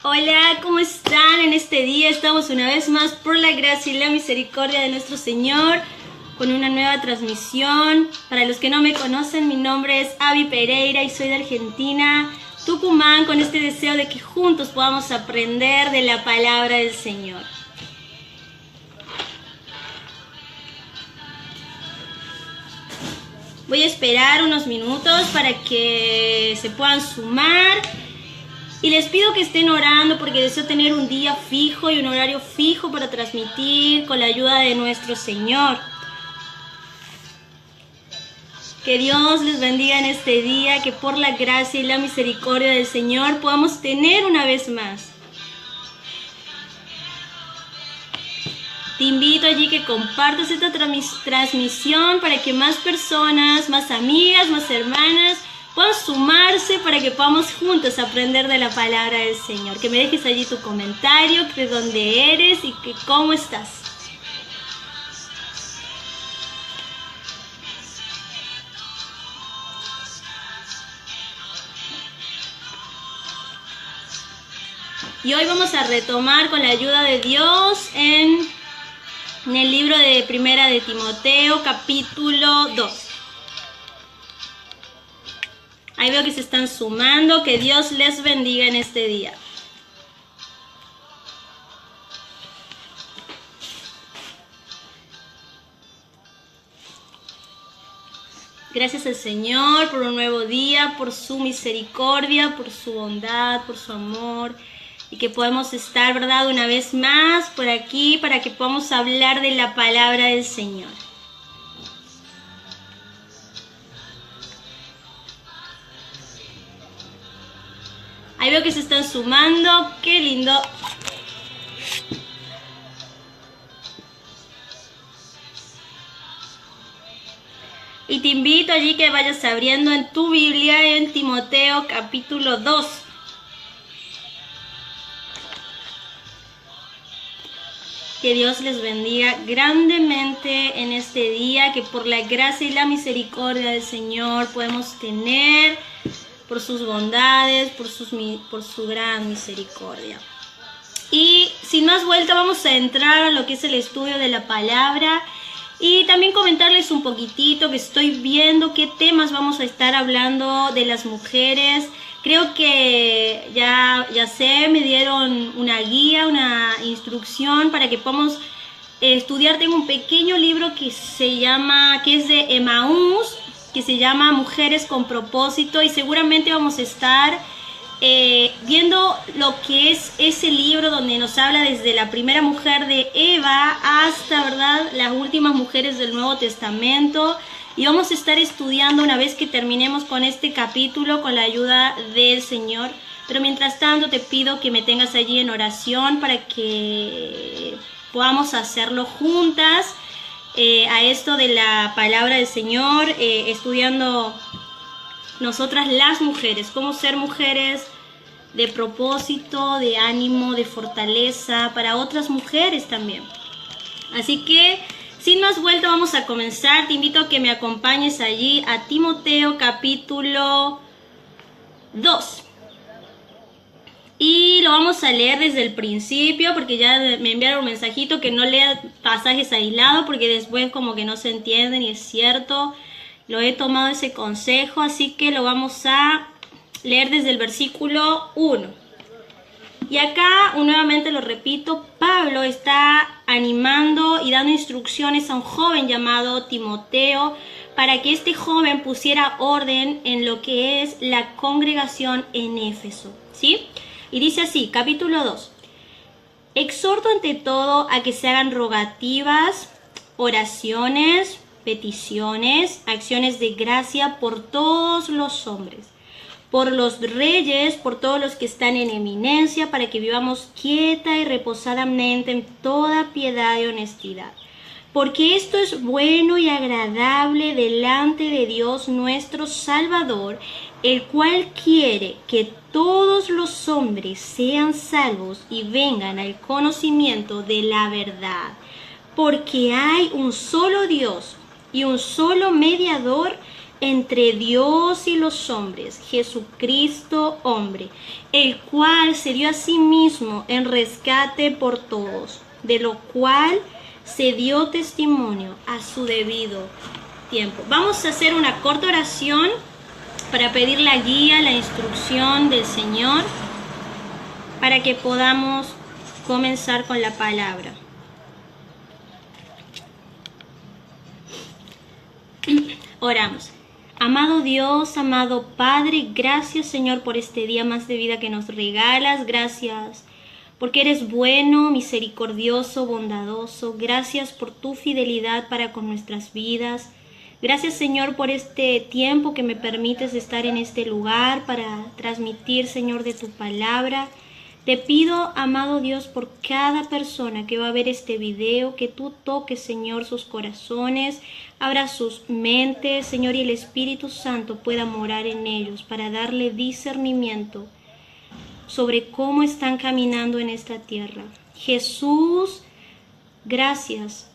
Hola, ¿cómo están? En este día estamos una vez más por la gracia y la misericordia de nuestro Señor con una nueva transmisión. Para los que no me conocen, mi nombre es Avi Pereira y soy de Argentina, Tucumán, con este deseo de que juntos podamos aprender de la palabra del Señor. Voy a esperar unos minutos para que se puedan sumar. Y les pido que estén orando porque deseo tener un día fijo y un horario fijo para transmitir con la ayuda de nuestro Señor. Que Dios les bendiga en este día, que por la gracia y la misericordia del Señor podamos tener una vez más. Te invito allí que compartas esta transmisión para que más personas, más amigas, más hermanas puedan sumarse para que podamos juntos aprender de la palabra del Señor. Que me dejes allí tu comentario, de dónde eres y que cómo estás. Y hoy vamos a retomar con la ayuda de Dios en el libro de Primera de Timoteo, capítulo 2. Ahí veo que se están sumando. Que Dios les bendiga en este día. Gracias al Señor por un nuevo día, por su misericordia, por su bondad, por su amor. Y que podemos estar, ¿verdad?, una vez más por aquí para que podamos hablar de la palabra del Señor. Ahí veo que se están sumando. ¡Qué lindo! Y te invito allí que vayas abriendo en tu Biblia en Timoteo capítulo 2. Que Dios les bendiga grandemente en este día, que por la gracia y la misericordia del Señor podemos tener, por sus bondades, por su gran misericordia. Y sin más vuelta vamos a entrar a lo que es el estudio de la palabra y también comentarles un poquitito que estoy viendo qué temas vamos a estar hablando de las mujeres. Creo que ya sé, me dieron una guía, una instrucción para que podamos estudiar. Tengo un pequeño libro que es de Emaús, que se llama Mujeres con Propósito, y seguramente vamos a estar viendo lo que es ese libro donde nos habla desde la primera mujer de Eva hasta, ¿verdad?, las últimas mujeres del Nuevo Testamento. Y vamos a estar estudiando una vez que terminemos con este capítulo con la ayuda del Señor. Pero mientras tanto te pido que me tengas allí en oración para que podamos hacerlo juntas. A esto de la palabra del Señor, estudiando nosotras las mujeres, cómo ser mujeres de propósito, de ánimo, de fortaleza para otras mujeres también. Así que sin más vuelta vamos a comenzar. Te invito a que me acompañes allí a Timoteo capítulo 2. Y lo vamos a leer desde el principio porque ya me enviaron un mensajito que no lea pasajes aislados porque después como que no se entienden, y es cierto, lo he tomado ese consejo, así que lo vamos a leer desde el versículo 1. Y acá, nuevamente lo repito, Pablo está animando y dando instrucciones a un joven llamado Timoteo para que este joven pusiera orden en lo que es la congregación en Éfeso, ¿sí? Y dice así, capítulo 2. Exhorto ante todo a que se hagan rogativas, oraciones, peticiones, acciones de gracia por todos los hombres, por los reyes, por todos los que están en eminencia, para que vivamos quieta y reposadamente en toda piedad y honestidad. Porque esto es bueno y agradable delante de Dios nuestro Salvador, el cual quiere que todos los hombres sean salvos y vengan al conocimiento de la verdad. Porque hay un solo Dios y un solo mediador entre Dios y los hombres, Jesucristo hombre, el cual se dio a sí mismo en rescate por todos, de lo cual se dio testimonio a su debido tiempo. Vamos a hacer una corta oración para pedir la guía, la instrucción del Señor, para que podamos comenzar con la palabra. Oramos. Amado Dios, amado Padre, gracias Señor por este día más de vida que nos regalas. Gracias porque eres bueno, misericordioso, bondadoso. Gracias por tu fidelidad para con nuestras vidas. Gracias Señor por este tiempo que me permites estar en este lugar para transmitir, Señor, de tu palabra. Te pido, amado Dios, por cada persona que va a ver este video, que tú toques, Señor, sus corazones, abra sus mentes, Señor, y el Espíritu Santo pueda morar en ellos para darle discernimiento sobre cómo están caminando en esta tierra. Jesús, gracias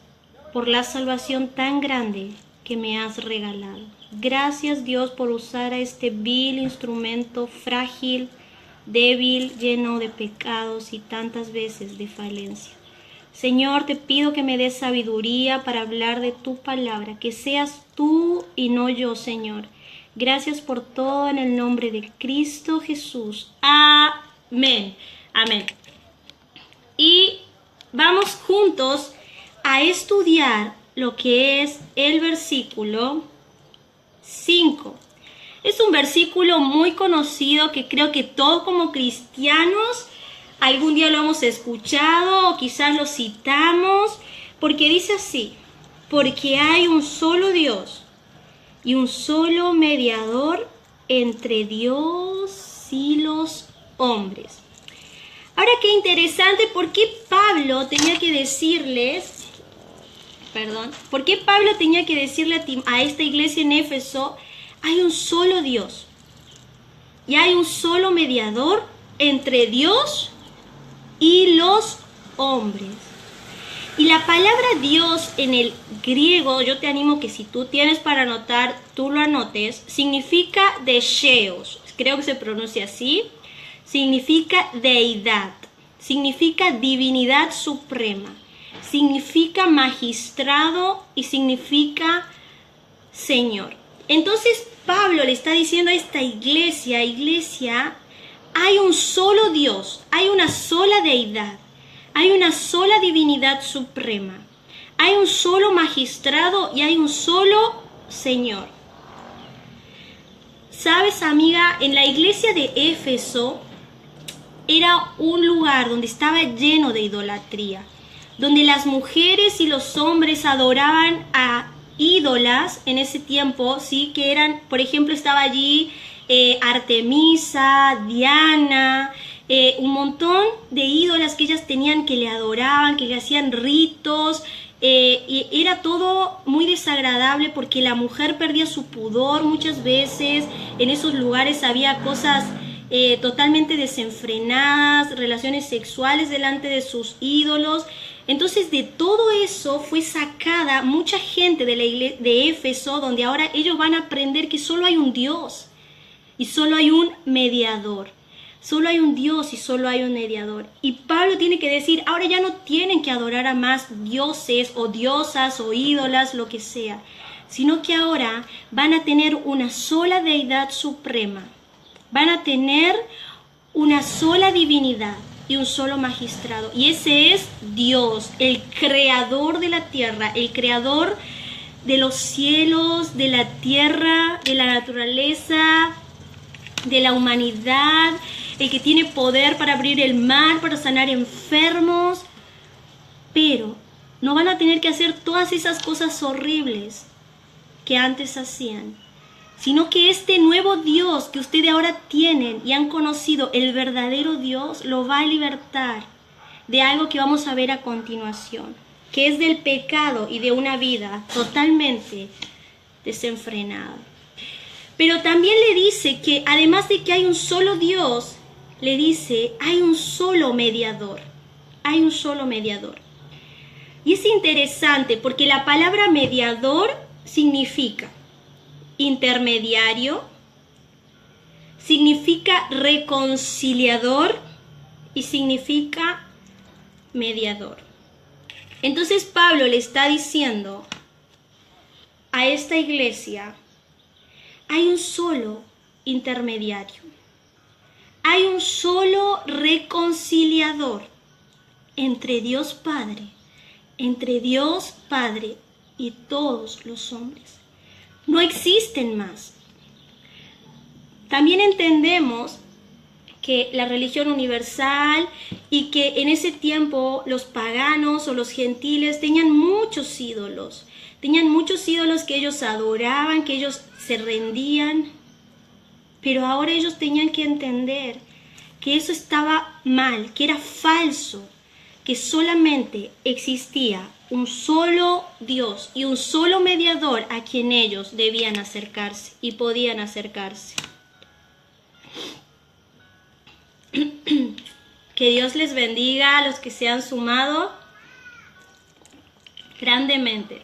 por la salvación tan grande que me has regalado. Gracias, Dios, por usar a este vil instrumento frágil, débil, lleno de pecados y tantas veces de falencia. Señor, te pido que me des sabiduría para hablar de tu palabra, que seas tú y no yo, Señor. Gracias por todo en el nombre de Cristo Jesús. Amén. Amén. Y vamos juntos a estudiar lo que es el versículo 5. Es un versículo muy conocido que creo que todos como cristianos algún día lo hemos escuchado o quizás lo citamos, porque dice así: porque hay un solo Dios y un solo mediador entre Dios y los hombres. Ahora qué interesante, ¿por qué Pablo tenía que decirle a esta iglesia en Éfeso: hay un solo Dios y hay un solo mediador entre Dios y los hombres? Y la palabra Dios en el griego, yo te animo que si tú tienes para anotar, tú lo anotes, significa Deseos, creo que se pronuncia así, significa deidad, significa divinidad suprema, significa magistrado y significa Señor. Entonces Pablo le está diciendo a esta iglesia, hay un solo Dios, hay una sola deidad, hay una sola divinidad suprema, hay un solo magistrado y hay un solo Señor. Sabes, amiga, en la iglesia de Éfeso era un lugar donde estaba lleno de idolatría, donde las mujeres y los hombres adoraban a ídolas en ese tiempo, sí, que eran, por ejemplo, estaba allí Artemisa, Diana, un montón de ídolas que ellas tenían, que le adoraban, que le hacían ritos, y era todo muy desagradable porque la mujer perdía su pudor muchas veces. En esos lugares había cosas totalmente desenfrenadas, relaciones sexuales delante de sus ídolos. Entonces de todo eso fue sacada mucha gente de la iglesia de Éfeso, donde ahora ellos van a aprender que solo hay un Dios y solo hay un mediador. Solo hay un Dios y solo hay un mediador. Y Pablo tiene que decir, ahora ya no tienen que adorar a más dioses o diosas o ídolas, lo que sea, sino que ahora van a tener una sola deidad suprema. Van a tener una sola divinidad y un solo magistrado. Y ese es Dios, el creador de la tierra, el creador de los cielos, de la tierra, de la naturaleza, de la humanidad, el que tiene poder para abrir el mar, para sanar enfermos. Pero no van a tener que hacer todas esas cosas horribles que antes hacían, sino que este nuevo Dios que ustedes ahora tienen y han conocido, el verdadero Dios, lo va a libertar de algo que vamos a ver a continuación, que es del pecado y de una vida totalmente desenfrenada. Pero también le dice que además de que hay un solo Dios, le dice, hay un solo mediador, hay un solo mediador. Y es interesante porque la palabra mediador significa intermediario, significa reconciliador y significa mediador. Entonces Pablo le está diciendo a esta iglesia, hay un solo intermediario, hay un solo reconciliador entre Dios Padre y todos los hombres. No existen más. También entendemos que la religión universal y que en ese tiempo los paganos o los gentiles tenían muchos ídolos que ellos adoraban, que ellos se rendían, pero ahora ellos tenían que entender que eso estaba mal, que era falso, que solamente existía un solo Dios y un solo mediador a quien ellos debían acercarse y podían acercarse. Que Dios les bendiga a los que se han sumado grandemente.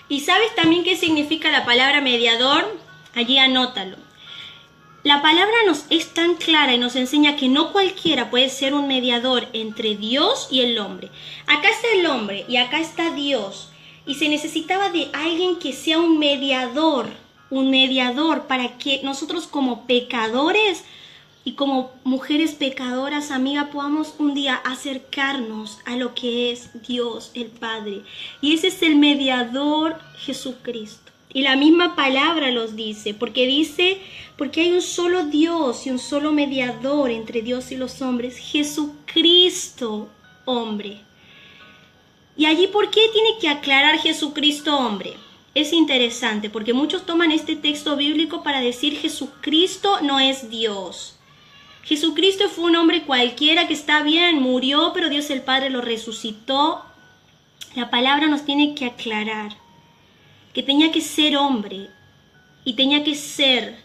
¿Y sabes también qué significa la palabra mediador? Allí anótalo. La palabra nos es tan clara y nos enseña que no cualquiera puede ser un mediador entre Dios y el hombre. Acá está el hombre y acá está Dios. Y se necesitaba de alguien que sea un mediador para que nosotros como pecadores y como mujeres pecadoras, amiga, podamos un día acercarnos a lo que es Dios el Padre. Y ese es el mediador Jesucristo. Y la misma palabra los dice, porque hay un solo Dios y un solo mediador entre Dios y los hombres, Jesucristo, hombre. Y allí, ¿por qué tiene que aclarar Jesucristo hombre? Es interesante, porque muchos toman este texto bíblico para decir Jesucristo no es Dios. Jesucristo fue un hombre cualquiera que está bien, murió, pero Dios el Padre lo resucitó. La palabra nos tiene que aclarar que tenía que ser hombre y tenía que ser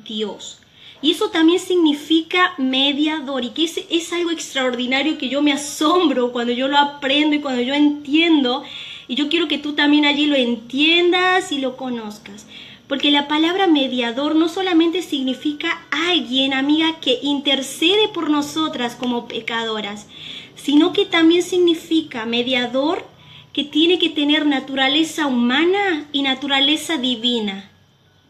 Dios. Y eso también significa mediador, y que es algo extraordinario que yo me asombro cuando yo lo aprendo y cuando yo entiendo, y yo quiero que tú también allí lo entiendas y lo conozcas. Porque la palabra mediador no solamente significa alguien, amiga, que intercede por nosotras como pecadoras, sino que también significa mediador que tiene que tener naturaleza humana y naturaleza divina.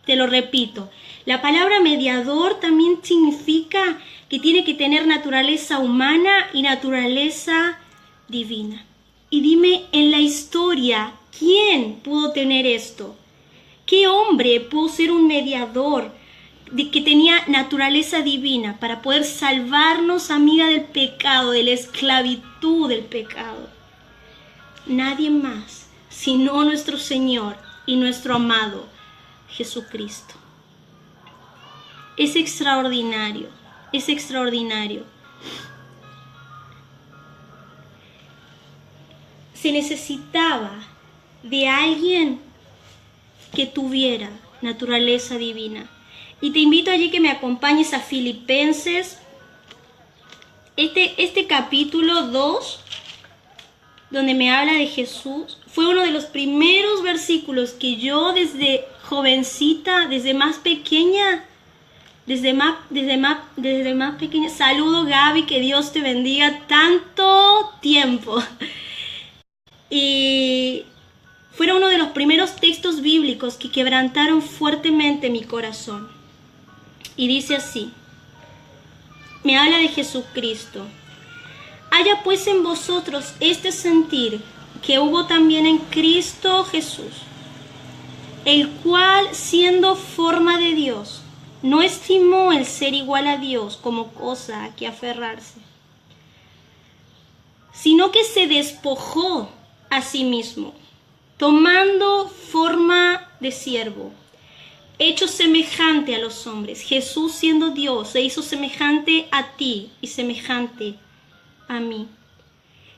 Te lo repito, la palabra mediador también significa que tiene que tener naturaleza humana y naturaleza divina. Y dime, en la historia, ¿quién pudo tener esto? ¿Qué hombre pudo ser un mediador que tenía naturaleza divina para poder salvarnos, amiga, del pecado, de la esclavitud del pecado? Nadie más, sino nuestro Señor y nuestro amado Jesucristo. Es extraordinario, es extraordinario. Se necesitaba de alguien que tuviera naturaleza divina. Y te invito allí que me acompañes a Filipenses, este capítulo 2, donde me habla de Jesús. Fue uno de los primeros versículos que yo desde jovencita, desde más pequeña, saludo Gaby, que Dios te bendiga, tanto tiempo. Y fue uno de los primeros textos bíblicos que quebrantaron fuertemente mi corazón. Y dice así, me habla de Jesucristo. Haya pues en vosotros este sentir que hubo también en Cristo Jesús, el cual, siendo forma de Dios, no estimó el ser igual a Dios como cosa a que aferrarse, sino que se despojó a sí mismo, tomando forma de siervo, hecho semejante a los hombres. Jesús, siendo Dios, se hizo semejante a ti y semejante a mí.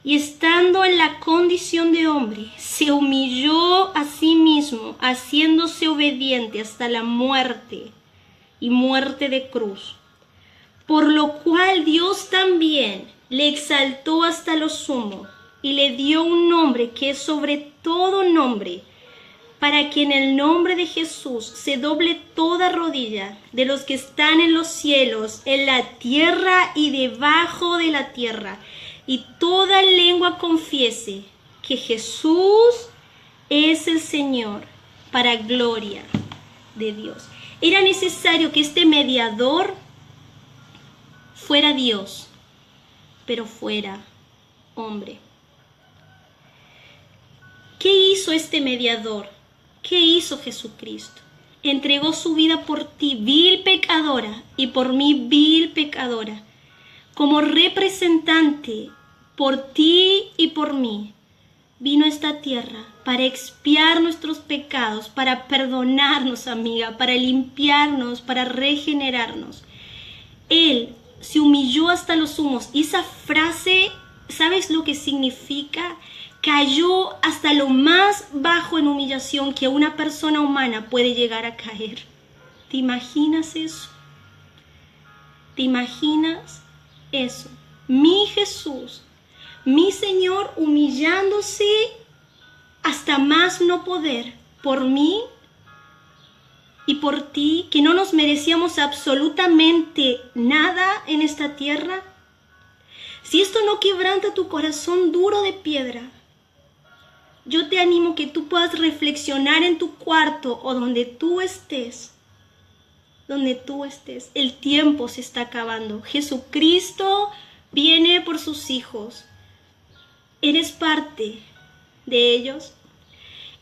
Y estando en la condición de hombre, se humilló a sí mismo, haciéndose obediente hasta la muerte y muerte de cruz. Por lo cual Dios también le exaltó hasta lo sumo y le dio un nombre que es sobre todo nombre, para que en el nombre de Jesús se doble toda rodilla de los que están en los cielos, en la tierra y debajo de la tierra, y toda lengua confiese que Jesús es el Señor, para gloria de Dios. Era necesario que este mediador fuera Dios, pero fuera hombre. ¿Qué hizo este mediador? ¿Qué hizo Jesucristo? Entregó su vida por ti, vil pecadora, y por mí, vil pecadora, como representante por ti y por mí. Vino a esta tierra para expiar nuestros pecados, para perdonarnos, amiga, para limpiarnos, para regenerarnos. Él se humilló hasta los sumos. Y esa frase, ¿sabes lo que significa? Cayó hasta lo más bajo en humillación que una persona humana puede llegar a caer. ¿Te imaginas eso? ¿Te imaginas eso? Mi Jesús, mi Señor, humillándose hasta más no poder por mí y por ti, que no nos merecíamos absolutamente nada en esta tierra. Si esto no quebranta tu corazón duro de piedra, yo te animo que tú puedas reflexionar en tu cuarto o donde tú estés. Donde tú estés. El tiempo se está acabando. Jesucristo viene por sus hijos. ¿Eres parte de ellos?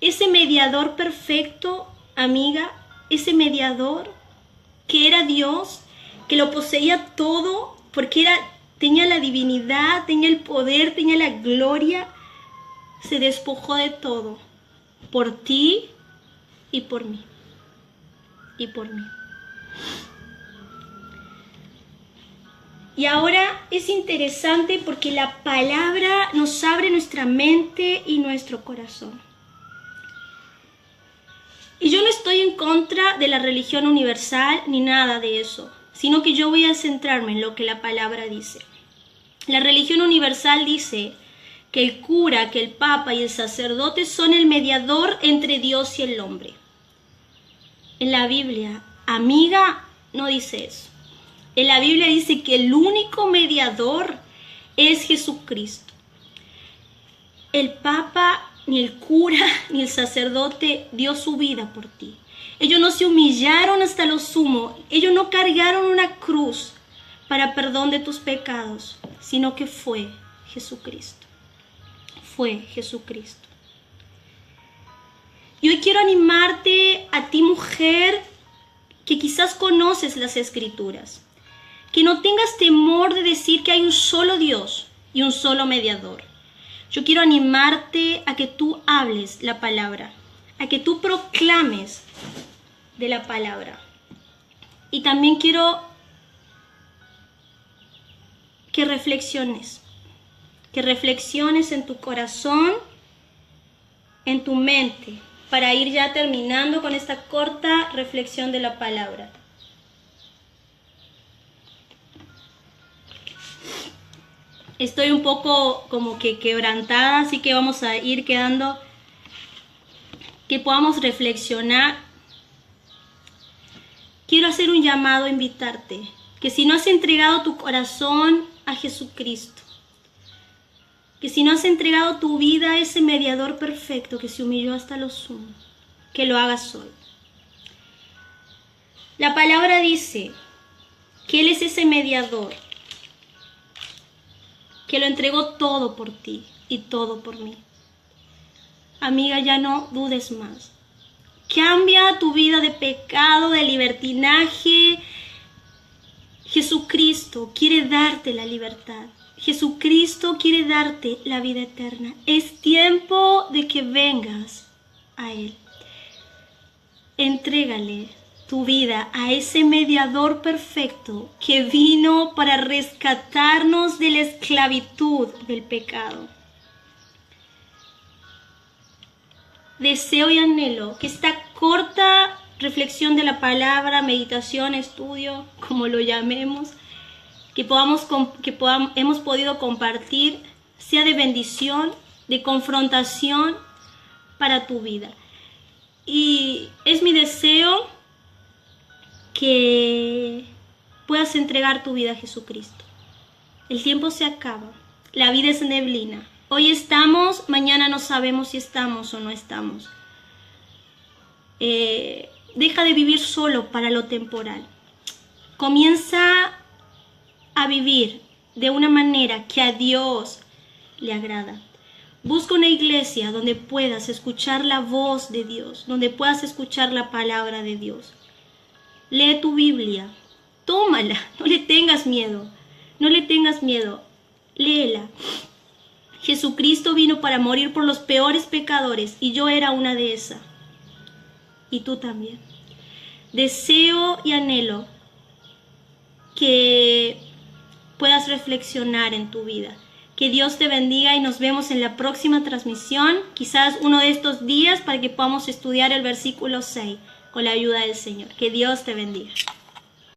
Ese mediador perfecto, amiga, ese mediador que era Dios, que lo poseía todo, porque tenía la divinidad, tenía el poder, tenía la gloria, se despojó de todo por ti y por mí. Y por mí. Y ahora es interesante porque la palabra nos abre nuestra mente y nuestro corazón. Y yo no estoy en contra de la religión universal ni nada de eso, sino que yo voy a centrarme en lo que la palabra dice. La religión universal dice que el cura, que el papa y el sacerdote son el mediador entre Dios y el hombre. En la Biblia, amiga, no dice eso. En la Biblia dice que el único mediador es Jesucristo. El papa, ni el cura, ni el sacerdote dio su vida por ti. Ellos no se humillaron hasta lo sumo. Ellos no cargaron una cruz para perdón de tus pecados, sino que fue Jesucristo. Fue Jesucristo. Y hoy quiero animarte a ti, mujer, que quizás conoces las Escrituras, que no tengas temor de decir que hay un solo Dios y un solo mediador. Yo quiero animarte a que tú hables la palabra, a que tú proclames de la palabra. Y también quiero que reflexiones en tu corazón, en tu mente, para ir ya terminando con esta corta reflexión de la palabra. Estoy un poco como que quebrantada, así que vamos a ir quedando, que podamos reflexionar. Quiero hacer un llamado a invitarte, que si no has entregado tu corazón a Jesucristo, que si no has entregado tu vida a ese mediador perfecto que se humilló hasta lo sumo, que lo hagas hoy. La palabra dice que Él es ese mediador, que lo entregó todo por ti y todo por mí. Amiga, ya no dudes más. Cambia tu vida de pecado, de libertinaje. Jesucristo quiere darte la libertad. Jesucristo quiere darte la vida eterna. Es tiempo de que vengas a Él. Entrégale tu vida a ese mediador perfecto que vino para rescatarnos de la esclavitud del pecado. Deseo y anhelo que esta corta reflexión de la palabra, meditación, estudio, como lo llamemos, que hemos podido compartir sea de bendición, de confrontación para tu vida. Y es mi deseo que puedas entregar tu vida a Jesucristo. El tiempo se acaba, la vida es neblina. Hoy estamos, mañana no sabemos si estamos o no estamos. Deja de vivir solo para lo temporal. Comienza a vivir de una manera que a Dios le agrada. Busca una iglesia donde puedas escuchar la voz de Dios, donde puedas escuchar la palabra de Dios. Lee tu Biblia, tómala, no le tengas miedo, no le tengas miedo, léela. Jesucristo vino para morir por los peores pecadores y yo era una de esas. Y tú también. Deseo y anhelo que puedas reflexionar en tu vida. Que Dios te bendiga y nos vemos en la próxima transmisión, quizás uno de estos días, para que podamos estudiar el versículo 6 con la ayuda del Señor. Que Dios te bendiga.